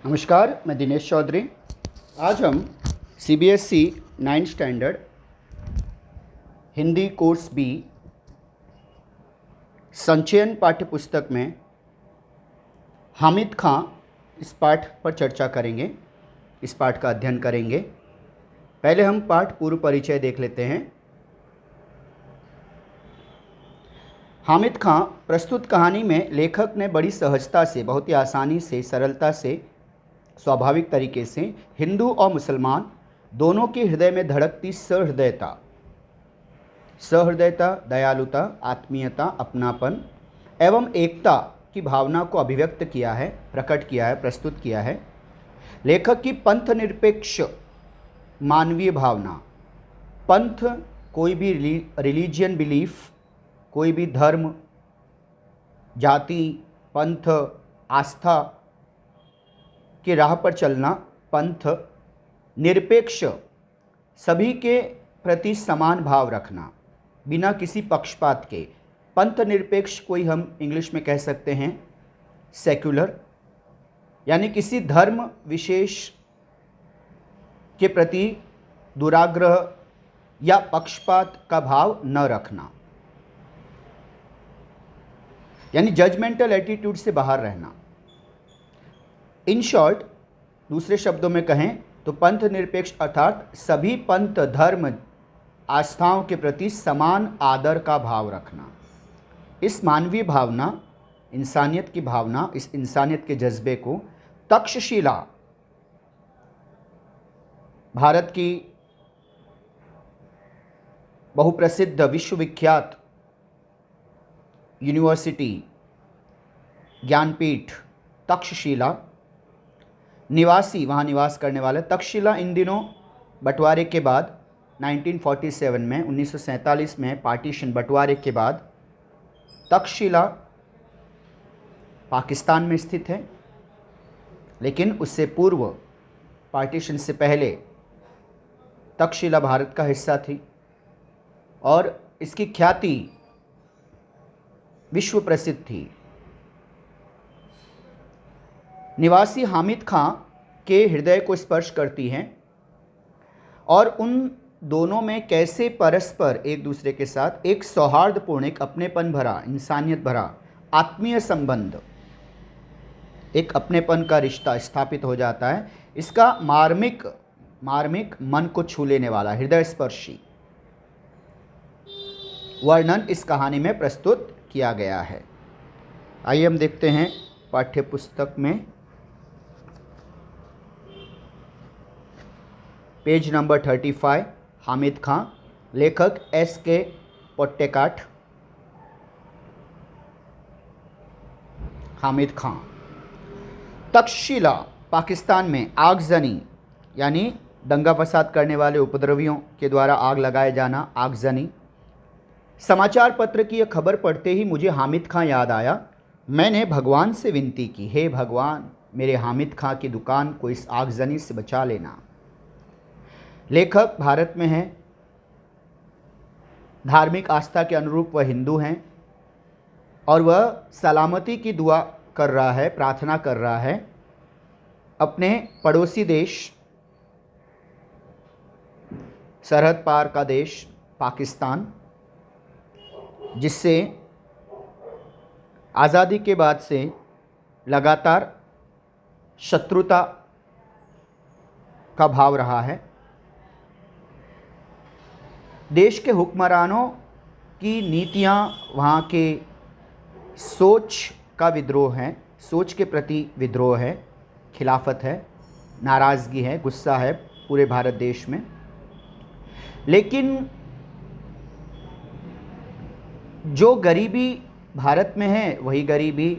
नमस्कार, मैं दिनेश चौधरी। आज हम CBSE 9th standard Hindi course B Sanchayan पाठ्य पुस्तक में हामिद खां इस पाठ पर चर्चा करेंगे, इस पाठ का अध्ययन करेंगे। पहले हम पाठ पूर्व परिचय देख लेते हैं। हामिद खां प्रस्तुत कहानी में लेखक ने बड़ी सहजता से, बहुत ही आसानी से, सरलता से, स्वाभाविक तरीके से हिंदू और मुसलमान दोनों के हृदय में धड़कती सहृदयता, दयालुता, आत्मीयता, अपनापन एवं एकता की भावना को अभिव्यक्त किया है, प्रकट किया है, प्रस्तुत किया है। लेखक की पंथ निरपेक्ष मानवीय भावना, पंथ कोई भी रिलीजियन बिलीफ, कोई भी धर्म, जाति, पंथ, आस्था की राह पर चलना, पंथ निरपेक्ष, सभी के प्रति समान भाव रखना बिना किसी पक्षपात के। पंथ निरपेक्ष कोई हम इंग्लिश में कह सकते हैं सेक्युलर, यानी किसी धर्म विशेष के प्रति दुराग्रह या पक्षपात का भाव न रखना, यानी जजमेंटल एटीट्यूड से बाहर रहना। इन शॉर्ट, दूसरे शब्दों में कहें तो पंथ निरपेक्ष अर्थात सभी पंथ, धर्म, आस्थाओं के प्रति समान आदर का भाव रखना। इस मानवीय भावना, इंसानियत की भावना, इस इंसानियत के जज्बे को तक्षशिला, भारत की बहुप्रसिद्ध विश्वविख्यात यूनिवर्सिटी, ज्ञानपीठ तक्षशिला निवासी, वहाँ निवास करने वाले तक्षशिला इन दिनों बंटवारे के बाद 1947 में, 1947 में पार्टीशन, बंटवारे के बाद तक्षशिला पाकिस्तान में स्थित है, लेकिन उससे पूर्व, पार्टीशन से पहले तक्षशिला भारत का हिस्सा थी और इसकी ख्याति विश्व प्रसिद्ध थी। निवासी हामिद खां के हृदय को स्पर्श करती हैं और उन दोनों में कैसे परस्पर एक दूसरे के साथ एक सौहार्दपूर्ण, एक अपनेपन भरा, इंसानियत भरा आत्मीय संबंध, एक अपनेपन का रिश्ता स्थापित हो जाता है। इसका मार्मिक मन को छू लेने वाला, हृदय स्पर्शी वर्णन इस कहानी में प्रस्तुत किया गया है। आइए हम देखते हैं पाठ्य पुस्तक में पेज नंबर 35, हामिद खां, लेखक S.K. पोट्टेकाट। हामिद खां। तक्षशिला पाकिस्तान में आगजनी, यानी दंगा फसाद करने वाले उपद्रवियों के द्वारा आग लगाए जाना, आगजनी। समाचार पत्र की यह खबर पढ़ते ही मुझे हामिद खां याद आया। मैंने भगवान से विनती की, हे भगवान, मेरे हामिद खां की दुकान को इस आगजनी से बचा लेना। लेखक भारत में हैं, धार्मिक आस्था के अनुरूप वह हिंदू हैं और वह सलामती की दुआ कर रहा है, प्रार्थना कर रहा है अपने पड़ोसी देश, सरहद पार का देश पाकिस्तान, जिससे आज़ादी के बाद से लगातार शत्रुता का भाव रहा है। देश के हुक्मरानों की नीतियां, वहाँ के सोच का विद्रोह है, सोच के प्रति विद्रोह है, खिलाफत है, नाराज़गी है, गुस्सा है पूरे भारत देश में। लेकिन जो गरीबी भारत में है वही गरीबी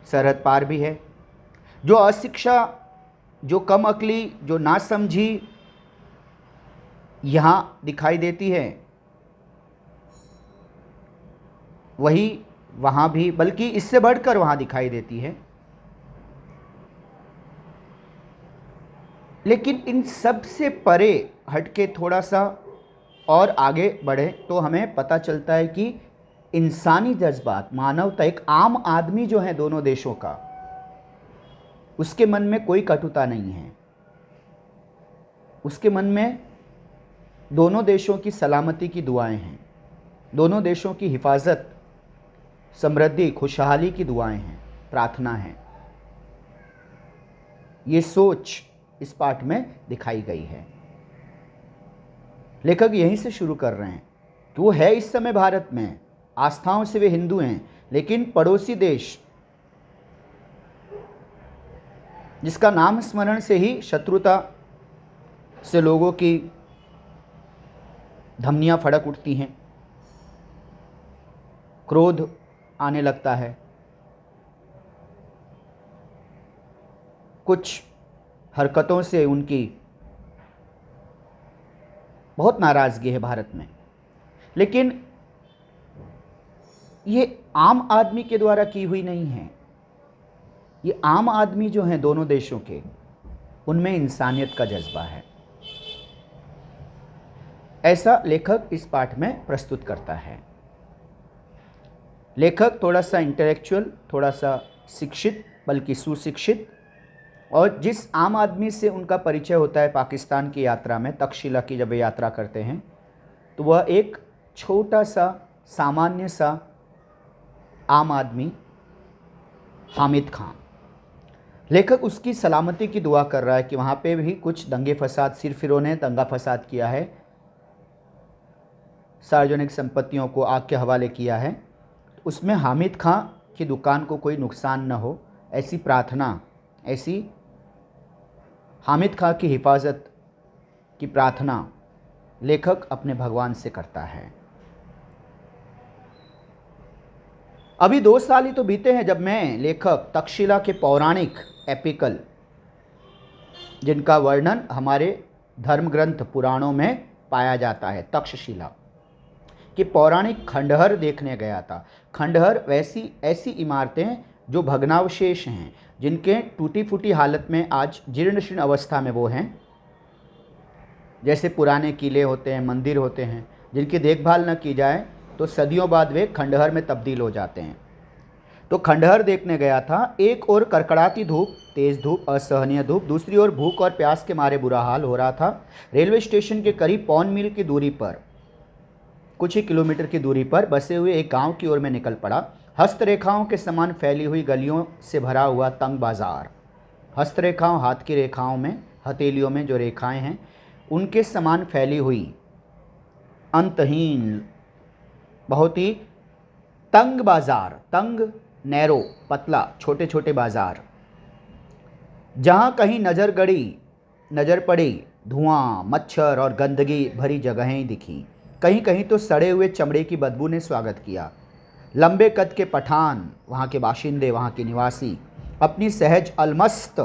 सरहद पार भी है। जो अशिक्षा, जो कम अक्ली, जो नासमझी यहाँ दिखाई देती है, वही वहाँ भी, बल्कि इससे बढ़कर वहाँ दिखाई देती है। लेकिन इन सब से परे हटके थोड़ा सा और आगे बढ़े तो हमें पता चलता है कि इंसानी जज्बात, मानवता, एक आम आदमी जो है दोनों देशों का, उसके मन में कोई कटुता नहीं है। उसके मन में दोनों देशों की सलामती की दुआएं हैं, दोनों देशों की हिफाजत, समृद्धि, खुशहाली की दुआएं हैं, प्रार्थना है। ये सोच इस पाठ में दिखाई गई है। लेखक यहीं से शुरू कर रहे हैं कि वो है इस समय भारत में, आस्थाओं से वे हिंदू हैं, लेकिन पड़ोसी देश जिसका नाम स्मरण से ही शत्रुता से लोगों की धमनियां फड़क उठती हैं, क्रोध आने लगता है, कुछ हरकतों से उनकी बहुत नाराज़गी है भारत में। लेकिन ये आम आदमी के द्वारा की हुई नहीं है। ये आम आदमी जो हैं दोनों देशों के, उनमें इंसानियत का जज्बा है। ऐसा लेखक इस पाठ में प्रस्तुत करता है। लेखक थोड़ा सा इंटेलेक्चुअल, थोड़ा सा शिक्षित, बल्कि सुशिक्षित, और जिस आम आदमी से उनका परिचय होता है पाकिस्तान की यात्रा में, तक्षशिला की जब वे यात्रा करते हैं, तो वह एक छोटा सा सामान्य सा आम आदमी हामिद खान। लेखक उसकी सलामती की दुआ कर रहा है कि वहाँ पे भी कुछ दंगे फसाद, सिरफिरों ने दंगा फसाद किया है, सार्वजनिक संपत्तियों को आग के हवाले किया है, उसमें हामिद खां की दुकान को कोई नुकसान न हो, ऐसी प्रार्थना, ऐसी हामिद खां की हिफाजत की प्रार्थना लेखक अपने भगवान से करता है। अभी 2 साल ही तो बीते हैं जब मैं लेखक तक्षशिला के पौराणिक एपिकल, जिनका वर्णन हमारे धर्म ग्रंथ पुराणों में पाया जाता है, तक्षशिला कि पौराणिक खंडहर देखने गया था। खंडहर वैसी ऐसी इमारतें जो भग्नावशेष हैं, जिनके टूटी फूटी हालत में आज जीर्ण शीर्ण अवस्था में वो हैं, जैसे पुराने किले होते हैं, मंदिर होते हैं, जिनकी देखभाल न की जाए तो सदियों बाद वे खंडहर में तब्दील हो जाते हैं। तो खंडहर देखने गया था। एक ओर कड़कड़ाती धूप, तेज़ धूप, असहनीय धूप, दूसरी ओर भूख और प्यास के मारे बुरा हाल हो रहा था। रेलवे स्टेशन के करीब पौन मील की दूरी पर, कुछ ही किलोमीटर की दूरी पर बसे हुए एक गांव की ओर में निकल पड़ा। हस्तरेखाओं के समान फैली हुई गलियों से भरा हुआ तंग बाजार। हस्तरेखाओं, हाथ की रेखाओं में, हथेलियों में जो रेखाएं हैं, उनके समान फैली हुई अंतहीन, बहुत ही तंग बाजार, तंग, नैरो, पतला, छोटे छोटे बाजार, जहां कहीं नज़र पड़ी धुआं, मच्छर और गंदगी भरी जगहें दिखी। कहीं कहीं तो सड़े हुए चमड़े की बदबू ने स्वागत किया। लंबे कद के पठान, वहाँ के बाशिंदे, वहाँ के निवासी, अपनी सहज अलमस्त,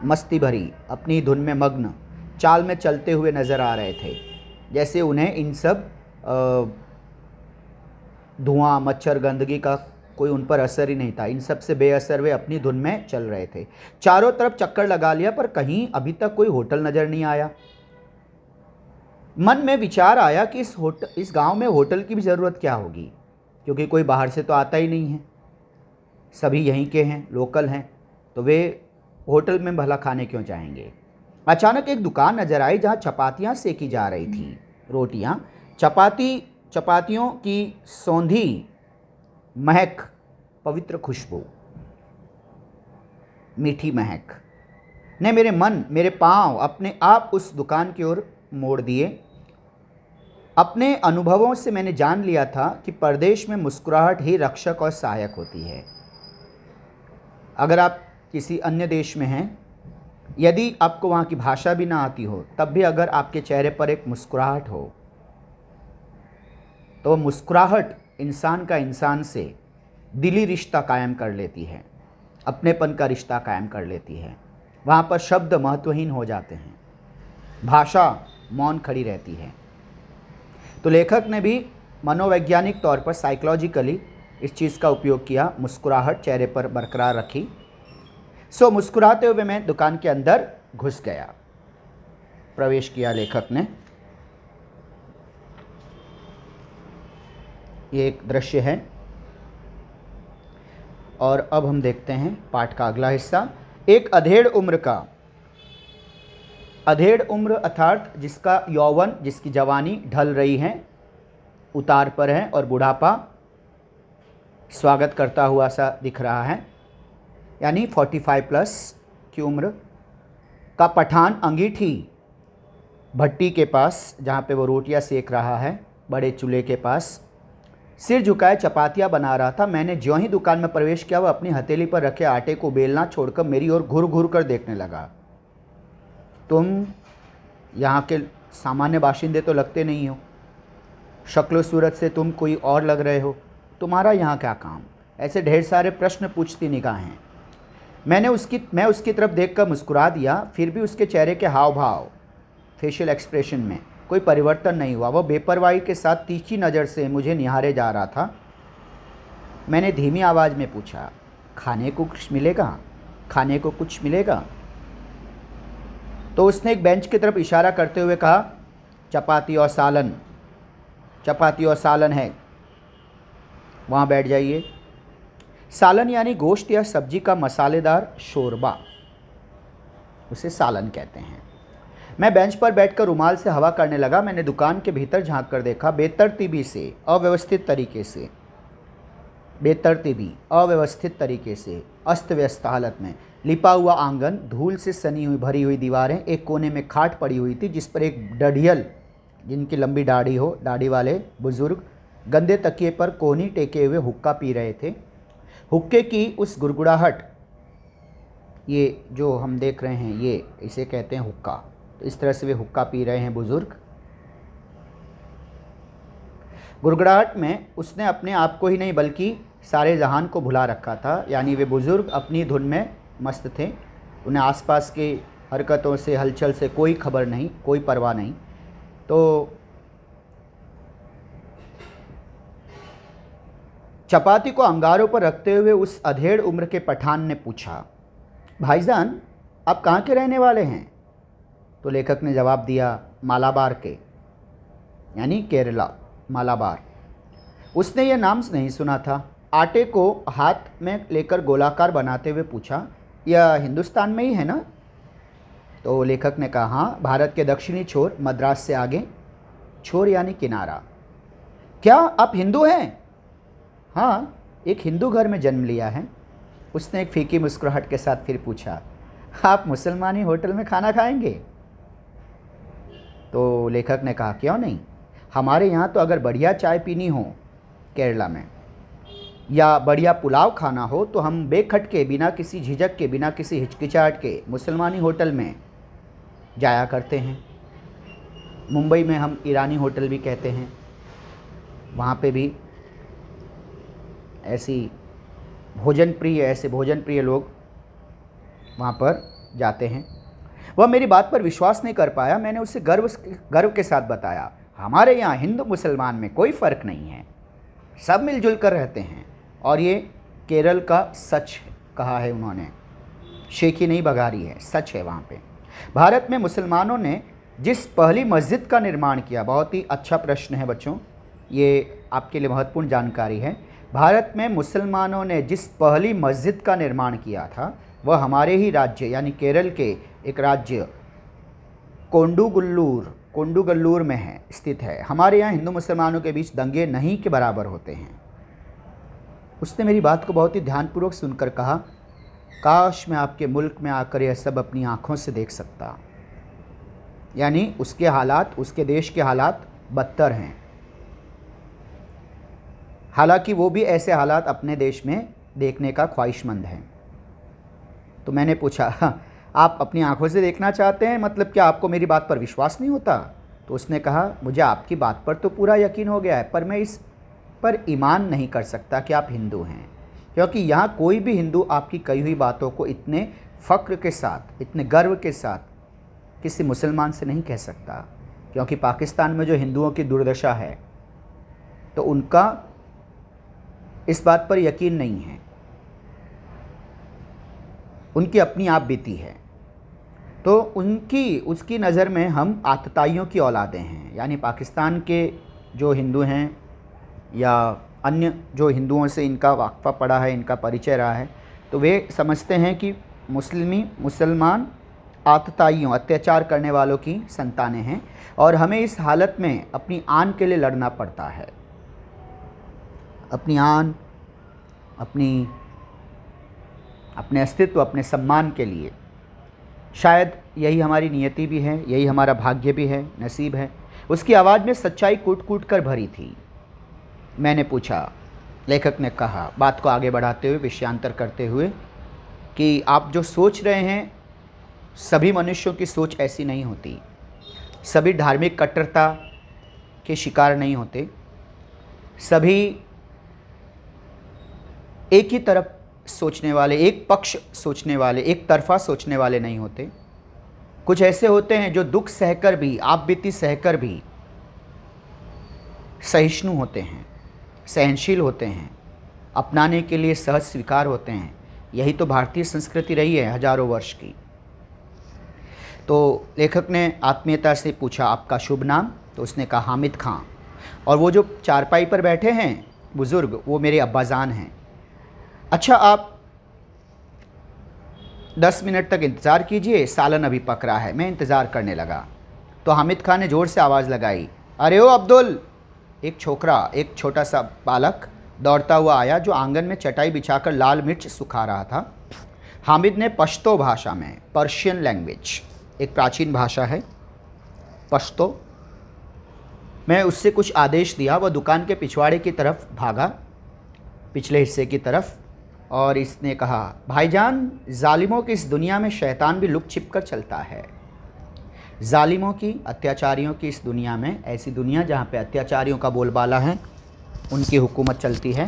मस्ती भरी, अपनी धुन में मग्न चाल में चलते हुए नज़र आ रहे थे, जैसे उन्हें इन सब धुआं, मच्छर, गंदगी का कोई उन पर असर ही नहीं था। इन सब से बेअसर वे अपनी धुन में चल रहे थे। चारों तरफ चक्कर लगा लिया, पर कहीं अभी तक कोई होटल नज़र नहीं आया। मन में विचार आया कि इस गांव में होटल की भी ज़रूरत क्या होगी, क्योंकि कोई बाहर से तो आता ही नहीं है, सभी यहीं के हैं, लोकल हैं, तो वे होटल में भला खाने क्यों जाएंगे। अचानक एक दुकान नज़र आई जहां चपातियां सेकी जा रही थी, रोटियां, चपातियों की सौंधी महक, पवित्र खुशबू, मीठी महक ने मेरे मन, मेरे पांव अपने आप उस दुकान की ओर मोड़ दिए। अपने अनुभवों से मैंने जान लिया था कि परदेश में मुस्कुराहट ही रक्षक और सहायक होती है। अगर आप किसी अन्य देश में हैं, यदि आपको वहाँ की भाषा भी ना आती हो, तब भी अगर आपके चेहरे पर एक मुस्कुराहट हो, तो वह मुस्कुराहट इंसान का इंसान से दिली रिश्ता कायम कर लेती है, अपनेपन का रिश्ता कायम कर लेती है। वहाँ पर शब्द महत्वहीन हो जाते हैं, भाषा मौन खड़ी रहती है। तो लेखक ने भी मनोवैज्ञानिक तौर पर, साइकोलॉजिकली इस चीज़ का उपयोग किया, मुस्कुराहट चेहरे पर बरकरार रखी। सो मुस्कुराते हुए मैं दुकान के अंदर घुस गया, प्रवेश किया लेखक ने। ये एक दृश्य है। और अब हम देखते हैं पाठ का अगला हिस्सा। एक अधेड़ उम्र का, अधेड़ उम्र अर्थात जिसका यौवन, जिसकी जवानी ढल रही है, उतार पर है, और बुढ़ापा स्वागत करता हुआ सा दिख रहा है, यानी 45 प्लस की उम्र का पठान अंगीठी भट्टी के पास, जहाँ पे वो रोटियां सेक रहा है, बड़े चूल्हे के पास सिर झुकाए चपातियाँ बना रहा था। मैंने ज्यों ही दुकान में प्रवेश किया, वह अपनी हथेली पर रखे आटे को बेलना छोड़कर मेरी ओर घूर घूर कर देखने लगा। तुम यहाँ के सामान्य बाशिंदे तो लगते नहीं हो, शक्ल सूरत से तुम कोई और लग रहे हो, तुम्हारा यहाँ क्या काम? ऐसे ढेर सारे प्रश्न पूछती निगाहें। मैं उसकी तरफ देखकर मुस्कुरा दिया, फिर भी उसके चेहरे के हाव भाव, फेशियल एक्सप्रेशन में कोई परिवर्तन नहीं हुआ। वह बेपरवाही के साथ तीखी नज़र से मुझे निहारे जा रहा था। मैंने धीमी आवाज़ में पूछा, खाने को कुछ मिलेगा? खाने को कुछ मिलेगा? तो उसने एक बेंच की तरफ इशारा करते हुए कहा, चपाती और सालन, चपाती और सालन है, वहाँ बैठ जाइए। सालन यानी गोश्त या सब्जी का मसालेदार शोरबा, उसे सालन कहते हैं। मैं बेंच पर बैठकर रुमाल से हवा करने लगा। मैंने दुकान के भीतर झांक कर देखा। बेतरतीबी से, अव्यवस्थित तरीके से अस्त व्यस्त हालत में लिपा हुआ आंगन, धूल से सनी हुई भरी हुई दीवारें, एक कोने में खाट पड़ी हुई थी जिस पर एक डढ़ियल, जिनकी लंबी दाढ़ी हो, दाढ़ी वाले बुजुर्ग गंदे तकिए पर कोहनी टेके हुए हुक्का पी रहे थे। हुक्के की उस गुड़गुड़ाहट, ये जो हम देख रहे हैं, ये इसे कहते हैं हुक्का। तो इस तरह से वे हुक्का पी रहे हैं बुजुर्ग। गुड़गुड़ाहट में उसने अपने आप को ही नहीं बल्कि सारे जहान को भुला रखा था, यानी वे बुजुर्ग अपनी धुन में मस्त थे। उन्हें आसपास की हरकतों से, हलचल से कोई खबर नहीं, कोई परवाह नहीं। तो चपाती को अंगारों पर रखते हुए उस अधेड़ उम्र के पठान ने पूछा, भाईजान आप कहाँ के रहने वाले हैं? तो लेखक ने जवाब दिया, मालाबार के, यानी केरला, मालाबार। उसने यह नाम नहीं सुना था। आटे को हाथ में लेकर गोलाकार बनाते हुए पूछा, यह हिंदुस्तान में ही है ना? तो लेखक ने कहा, हाँ, भारत के दक्षिणी छोर, मद्रास से आगे। छोर यानी किनारा। क्या आप हिंदू हैं? हाँ, एक हिंदू घर में जन्म लिया है। उसने एक फीकी मुस्कुराहट के साथ फिर पूछा, आप मुसलमानी होटल में खाना खाएंगे? तो लेखक ने कहा, क्यों नहीं, हमारे यहाँ तो अगर बढ़िया चाय पीनी हो केरला में, या बढ़िया पुलाव खाना हो, तो हम बेखटके, बिना किसी झिझक के, बिना किसी हिचकिचाहट के मुसलमानी होटल में जाया करते हैं। मुंबई में हम ईरानी होटल भी कहते हैं, वहाँ पे भी ऐसे भोजन प्रिय लोग वहाँ पर जाते हैं। वह मेरी बात पर विश्वास नहीं कर पाया। मैंने उसे गर्व के साथ बताया, हमारे यहाँ हिंदू मुसलमान में कोई फ़र्क नहीं है, सब मिलजुल कर रहते हैं। और ये केरल का सच कहा है उन्होंने, शेखी नहीं बघारी है, सच है। वहाँ पे भारत में मुसलमानों ने जिस पहली मस्जिद का निर्माण किया, बहुत ही अच्छा प्रश्न है बच्चों, ये आपके लिए महत्वपूर्ण जानकारी है। भारत में मुसलमानों ने जिस पहली मस्जिद का निर्माण किया था, वह हमारे ही राज्य यानी केरल के एक राज्य कोंडुगल्लूर में है, स्थित है। हमारे यहाँ हिंदू मुसलमानों के बीच दंगे नहीं के बराबर होते हैं। उसने मेरी बात को बहुत ही ध्यानपूर्वक सुनकर कहा, काश मैं आपके मुल्क में आकर यह सब अपनी आँखों से देख सकता। यानी उसके हालात, उसके देश के हालात बदतर हैं। हालांकि वो भी ऐसे हालात अपने देश में देखने का ख्वाहिशमंद है। तो मैंने पूछा, आप अपनी आंखों से देखना चाहते हैं, मतलब क्या आपको मेरी बात पर विश्वास नहीं होता? तो उसने कहा, मुझे आपकी बात पर तो पूरा यकीन हो गया है, पर मैं इस पर ईमान नहीं कर सकता कि आप हिंदू हैं, क्योंकि यहाँ कोई भी हिंदू आपकी कही हुई बातों को इतने फ़ख्र के साथ, इतने गर्व के साथ किसी मुसलमान से नहीं कह सकता। क्योंकि पाकिस्तान में जो हिंदुओं की दुर्दशा है, तो उनका इस बात पर यकीन नहीं है, उनकी अपनी आप बीती है। तो उसकी नज़र में हम आतताइयों की औलादें हैं, यानी पाकिस्तान के जो हिंदू हैं या अन्य जो हिंदुओं से इनका वाक़फ़ा पड़ा है, इनका परिचय रहा है, तो वे समझते हैं कि मुसलमान आतताइयों, अत्याचार करने वालों की संतानें हैं और हमें इस हालत में अपनी आन के लिए लड़ना पड़ता है। अपनी आन, अपने अस्तित्व, अपने सम्मान के लिए। शायद यही हमारी नियति भी है, यही हमारा भाग्य भी है, नसीब है। उसकी आवाज़ में सच्चाई कूट कूट कर भरी थी। मैंने पूछा, लेखक ने कहा, बात को आगे बढ़ाते हुए, विषयांतर करते हुए, कि आप जो सोच रहे हैं, सभी मनुष्यों की सोच ऐसी नहीं होती। सभी धार्मिक कट्टरता के शिकार नहीं होते। सभी एक ही तरफ सोचने वाले, एक पक्ष सोचने वाले, एक तरफा सोचने वाले नहीं होते। कुछ ऐसे होते हैं जो दुख सहकर भी, आप बीती सहकर भी सहिष्णु होते हैं, सहनशील होते हैं, अपनाने के लिए सहज स्वीकार होते हैं। यही तो भारतीय संस्कृति रही है हजारों वर्ष की। तो लेखक ने आत्मीयता से पूछा, आपका शुभ नाम? तो उसने कहा, हामिद खां। और वो जो चारपाई पर बैठे हैं बुज़ुर्ग, वो मेरे अब्बाजान हैं। अच्छा, आप 10 मिनट तक इंतज़ार कीजिए, सालन अभी पक रहा है। मैं इंतज़ार करने लगा तो हामिद खान ने ज़ोर से आवाज़ लगाई, अरे ओ अब्दुल! एक छोकरा, एक छोटा सा बालक दौड़ता हुआ आया जो आंगन में चटाई बिछाकर लाल मिर्च सुखा रहा था। हामिद ने पश्तो भाषा में, पर्शियन लैंग्वेज एक प्राचीन भाषा है पश्तो, मैं उससे कुछ आदेश दिया। वह दुकान के पिछवाड़े की तरफ भागा, पिछले हिस्से की तरफ, और इसने कहा, भाईजान, जालिमों की इस दुनिया में शैतान भी लुक छिप कर चलता है। जालिमों की, अत्याचारियों की इस दुनिया में, ऐसी दुनिया जहाँ पे अत्याचारियों का बोलबाला है, उनकी हुकूमत चलती है,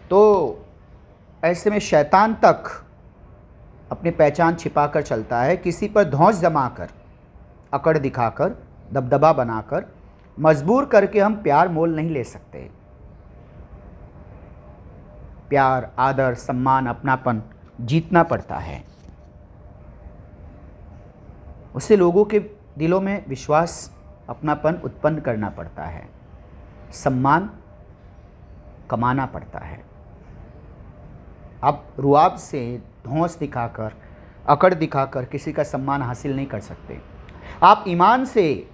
तो ऐसे में शैतान तक अपनी पहचान छिपा कर चलता है। किसी पर धौंस जमाकर, अकड़ दिखाकर, दबदबा बनाकर, मजबूर करके हम प्यार मोल नहीं ले सकते। प्यार, आदर, सम्मान, अपनापन जीतना पड़ता है। उससे लोगों के दिलों में विश्वास, अपनापन उत्पन्न करना पड़ता है, सम्मान कमाना पड़ता है। आप रुआब से, धौंस दिखाकर, अकड़ दिखाकर किसी का सम्मान हासिल नहीं कर सकते। आप ईमान से,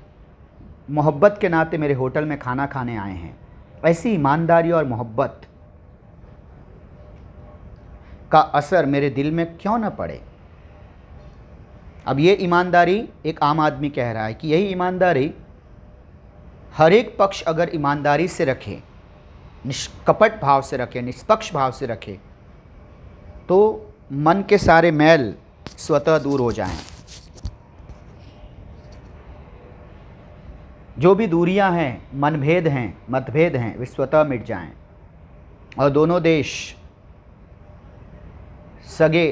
मोहब्बत के नाते मेरे होटल में खाना खाने आए हैं, ऐसी ईमानदारी और मोहब्बत का असर मेरे दिल में क्यों न पड़े। अब ये ईमानदारी एक आम आदमी कह रहा है कि यही ईमानदारी हर एक पक्ष अगर ईमानदारी से रखे, निष्कपट भाव से रखे, निष्पक्ष भाव से रखे, तो मन के सारे मैल स्वतः दूर हो जाएं। जो भी दूरियां हैं, मनभेद हैं, मतभेद हैं, वे स्वतः मिट जाएं और दोनों देश सगे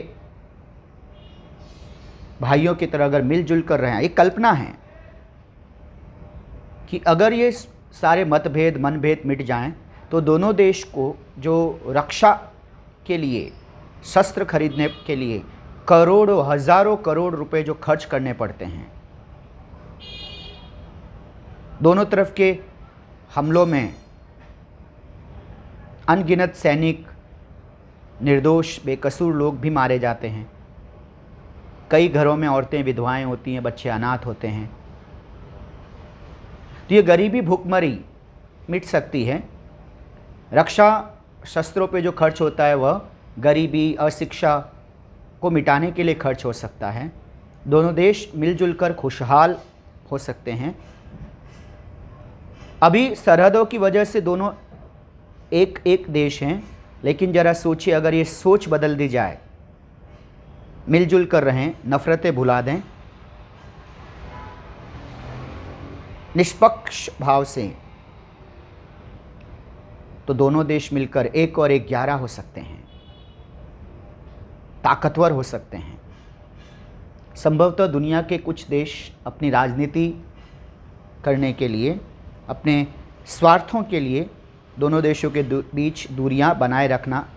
भाइयों की तरह अगर मिलजुल कर रहे हैं। एक कल्पना है कि अगर ये सारे मतभेद, मनभेद मिट जाएं, तो दोनों देश को जो रक्षा के लिए, शस्त्र खरीदने के लिए करोड़ों, हज़ारों करोड़ रुपए जो खर्च करने पड़ते हैं, दोनों तरफ के हमलों में अनगिनत सैनिक, निर्दोष बेकसूर लोग भी मारे जाते हैं। कई घरों में औरतें विधवाएं होती हैं, बच्चे अनाथ होते हैं। तो ये गरीबी, भूखमरी मिट सकती है। रक्षा शस्त्रों पे जो खर्च होता है वह गरीबी, अशिक्षा को मिटाने के लिए खर्च हो सकता है। दोनों देश मिलजुल कर खुशहाल हो सकते हैं। अभी सरहदों की वजह से दोनों एक एक देश हैं, लेकिन ज़रा सोचिए, अगर ये सोच बदल दी जाए, मिलजुल कर रहें, नफ़रतें भुला दें, निष्पक्ष भाव से, तो दोनों देश मिलकर 1 और 1 11 हो सकते हैं, ताकतवर हो सकते हैं। संभवतः दुनिया के कुछ देश अपनी राजनीति करने के लिए, अपने स्वार्थों के लिए दोनों देशों के बीच दूरियां बनाए रखना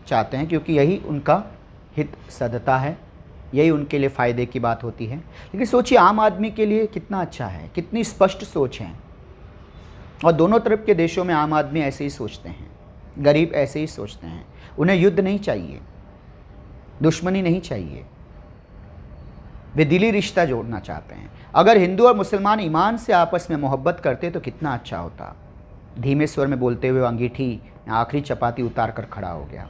चाहते हैं, क्योंकि यही उनका हित सधता है, यही उनके लिए फ़ायदे की बात होती है। लेकिन सोचिए, आम आदमी के लिए कितना अच्छा है, कितनी स्पष्ट सोच है, और दोनों तरफ के देशों में आम आदमी ऐसे ही सोचते हैं। गरीब ऐसे ही सोचते हैं, उन्हें युद्ध नहीं चाहिए, दुश्मनी नहीं चाहिए, वे दिली रिश्ता जोड़ना चाहते हैं। अगर हिंदू और मुसलमान ईमान से आपस में मोहब्बत करते तो कितना अच्छा होता। धीमे स्वर में बोलते हुए अंगीठी आखिरी चपाती उतार कर खड़ा हो गया।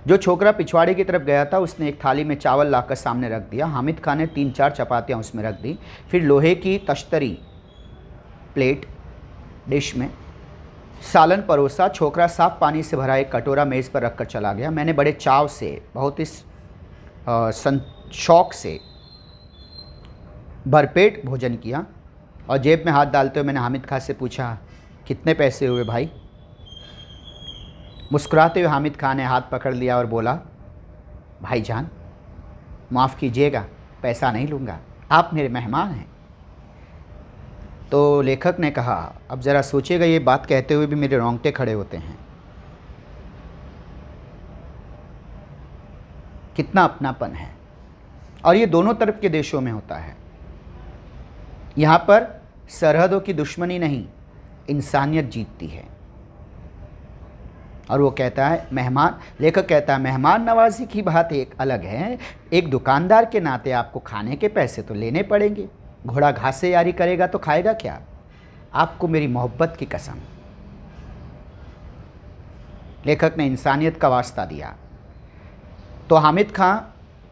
जो छोकरा पिछवाड़े की तरफ गया था उसने एक थाली में चावल लाकर सामने रख दिया। हामिद खान ने 3-4 चपातियाँ उसमें रख दी, फिर लोहे की तश्तरी प्लेट डिश में सालन परोसा। छोकरा साफ पानी से भरा एक कटोरा मेज़ पर रखकर चला गया। मैंने बड़े चाव से, बहुत ही शौक से भरपेट भोजन किया और जेब में हाथ डालते हुए मैंने हामिद खान से पूछा, कितने पैसे हुए भाई? मुस्कुराते हुए हामिद खान ने हाथ पकड़ लिया और बोला, भाईजान माफ़ कीजिएगा, पैसा नहीं लूँगा, आप मेरे मेहमान हैं। तो लेखक ने कहा, अब ज़रा सोचिएगा, ये बात कहते हुए भी मेरे रोंगटे खड़े होते हैं। कितना अपनापन है, और ये दोनों तरफ के देशों में होता है। यहाँ पर सरहदों की दुश्मनी नहीं, इंसानियत जीतती है। और वो कहता है मेहमान, लेखक कहता है मेहमान नवाजी की बात एक अलग है, एक दुकानदार के नाते आपको खाने के पैसे तो लेने पड़ेंगे। घोड़ा घास से यारी करेगा तो खाएगा क्या? आपको मेरी मोहब्बत की कसम। लेखक ने इंसानियत का वास्ता दिया। तो हामिद खां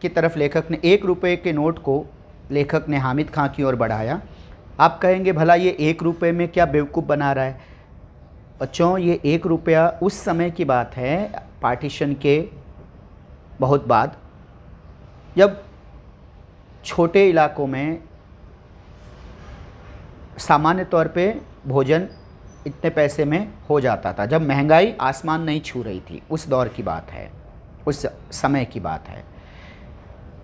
की तरफ लेखक ने 1 रुपये के नोट को लेखक ने हामिद खां की ओर बढ़ाया। आप कहेंगे भला ये 1 रुपये में क्या बेवकूफ़ बना रहा है? बच्चों, ये 1 रुपया उस समय की बात है, पार्टीशन के बहुत बाद, जब छोटे इलाकों में सामान्य तौर पे भोजन इतने पैसे में हो जाता था, जब महंगाई आसमान नहीं छू रही थी। उस दौर की बात है, उस समय की बात है।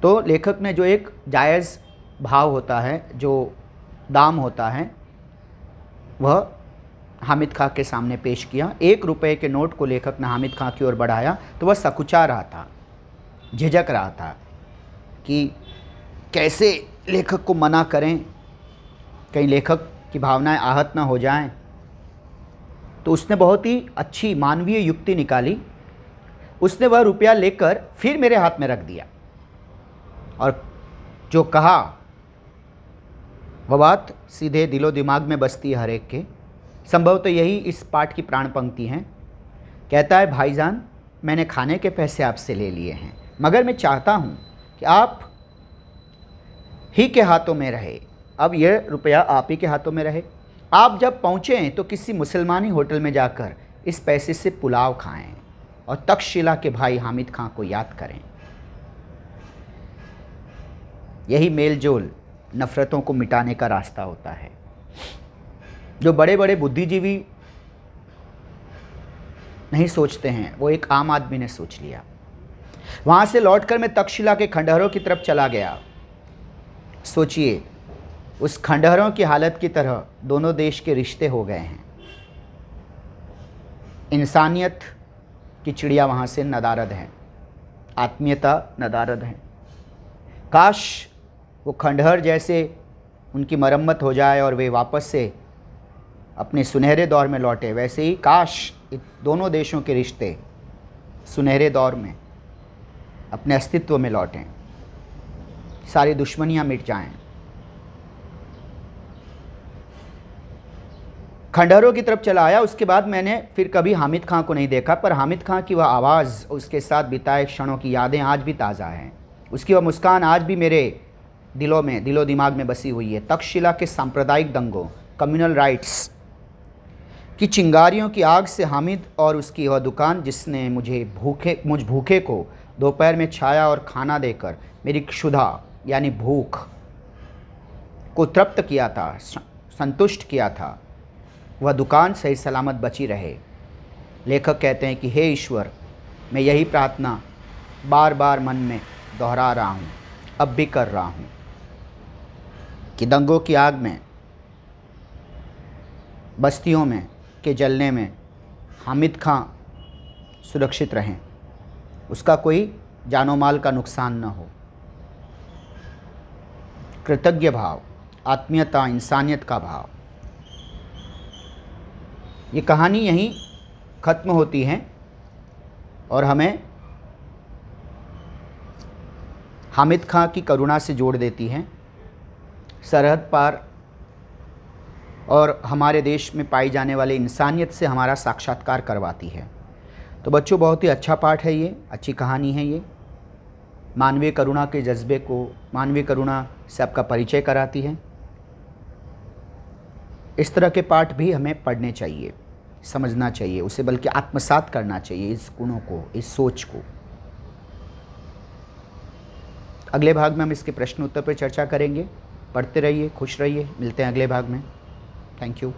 तो लेखक ने जो एक जायज़ भाव होता है, जो दाम होता है, वह हामिद खां के सामने पेश किया। 1 रुपये के नोट को लेखक ने हामिद खां की ओर बढ़ाया तो वह सकुचा रहा था, झिझक रहा था कि कैसे लेखक को मना करें, कहीं लेखक की भावनाएं आहत ना हो जाएं। तो उसने बहुत ही अच्छी मानवीय युक्ति निकाली। उसने वह रुपया लेकर फिर मेरे हाथ में रख दिया और जो कहा वह बात सीधे दिलो दिमाग में बसती है हर एक के। संभवतः यही इस पाठ की प्राण पंक्ति है। कहता है, भाईजान मैंने खाने के पैसे आपसे ले लिए हैं, मगर मैं चाहता हूँ कि आप ही के हाथों में रहे। अब यह रुपया आप ही के हाथों में रहे। आप जब पहुँचें तो किसी मुसलमानी होटल में जाकर इस पैसे से पुलाव खाएं और तक्षशिला के भाई हामिद खां को याद करें। यही मेलजोल नफ़रतों को मिटाने का रास्ता होता है। जो बड़े बड़े बुद्धिजीवी नहीं सोचते हैं, वो एक आम आदमी ने सोच लिया। वहाँ से लौटकर मैं तक्षशिला के खंडहरों की तरफ चला गया। सोचिए, उस खंडहरों की हालत की तरह दोनों देश के रिश्ते हो गए हैं। इंसानियत की चिड़िया वहाँ से नदारद है, आत्मीयता नदारद है। काश वो खंडहर जैसे उनकी मरम्मत हो जाए और वे वापस से अपने सुनहरे दौर में लौटे। वैसे ही काश दोनों देशों के रिश्ते सुनहरे दौर में अपने अस्तित्व में लौटें, सारी दुश्मनियां मिट जाएं। खंडहरों की तरफ चला आया। उसके बाद मैंने फिर कभी हामिद खां को नहीं देखा, पर हामिद खां की वह आवाज़, उसके साथ बिताए क्षणों की यादें आज भी ताज़ा हैं। उसकी वह मुस्कान आज भी मेरे दिलो दिमाग में बसी हुई है। तक्षशिला के सांप्रदायिक दंगों, कम्युनल राइट्स की चिंगारियों की आग से हामिद और उसकी वह दुकान, जिसने मुझ भूखे को दोपहर में छाया और खाना देकर मेरी क्षुधा यानी भूख को तृप्त किया था, संतुष्ट किया था, वह दुकान सही सलामत बची रहे। लेखक कहते हैं कि हे ईश्वर, मैं यही प्रार्थना बार बार मन में दोहरा रहा हूँ, अब भी कर रहा हूँ, कि दंगों की आग में, बस्तियों में के जलने में हामिद खां सुरक्षित रहें, उसका कोई जानो माल का नुकसान न हो। कृतज्ञ भाव, आत्मीयता, इंसानियत का भाव। ये कहानी यहीं ख़त्म होती है। और हमें हामिद खां की करुणा से जोड़ देती हैं, सरहद पार और हमारे देश में पाई जाने वाले इंसानियत से हमारा साक्षात्कार करवाती है। तो बच्चों, बहुत ही अच्छा पाठ है ये, अच्छी कहानी है ये। मानवीय करुणा के जज्बे को, मानवीय करुणा से आपका परिचय कराती है। इस तरह के पाठ भी हमें पढ़ने चाहिए, समझना चाहिए उसे, बल्कि आत्मसात करना चाहिए इस गुणों को, इस सोच को। अगले भाग में हम इसके प्रश्न उत्तर पर चर्चा करेंगे। पढ़ते रहिए, खुश रहिए। मिलते हैं अगले भाग में। Thank you.